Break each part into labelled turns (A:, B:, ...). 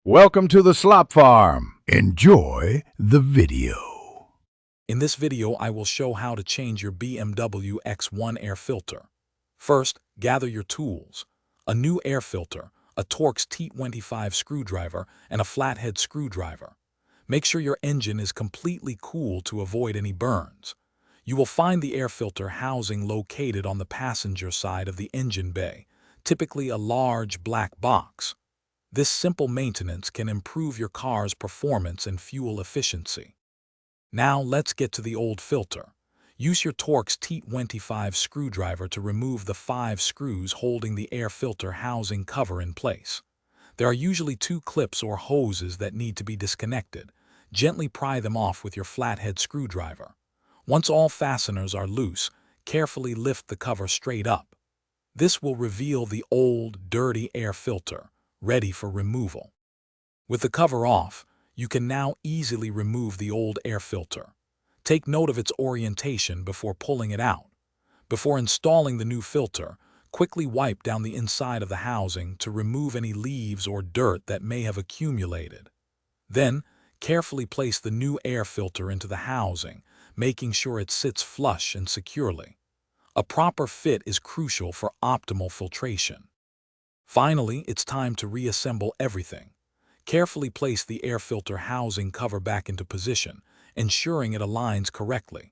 A: Welcome to the Slop Farm. Enjoy the video.
B: In this video, I will show how to change your BMW X1 air filter. First, gather your tools. A new air filter, a Torx T25 screwdriver, and a flathead screwdriver. Make sure your engine is completely cool to avoid any burns. You will find the air filter housing located on the passenger side of the engine bay, typically a large black box. This simple maintenance can improve your car's performance and fuel efficiency. Now let's get to the old filter. Use your Torx T25 screwdriver to remove the 5 screws holding the air filter housing cover in place. There are usually 2 clips or hoses that need to be disconnected. Gently pry them off with your flathead screwdriver. Once all fasteners are loose, carefully lift the cover straight up. This will reveal the old, dirty air filter, ready for removal. With the cover off, you can now easily remove the old air filter. Take note of its orientation before pulling it out. Before installing the new filter, quickly wipe down the inside of the housing to remove any leaves or dirt that may have accumulated. Then, carefully place the new air filter into the housing, making sure it sits flush and securely. A proper fit is crucial for optimal filtration. Finally, it's time to reassemble everything. Carefully place the air filter housing cover back into position, ensuring it aligns correctly.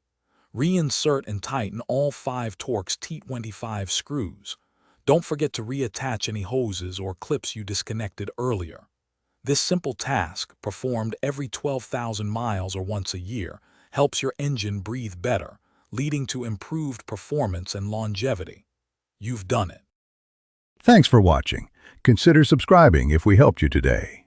B: Reinsert and tighten all 5 Torx T25 screws. Don't forget to reattach any hoses or clips you disconnected earlier. This simple task, performed every 12,000 miles or once a year, helps your engine breathe better, leading to improved performance and longevity. You've done it.
A: Thanks for watching. Consider subscribing if we helped you today.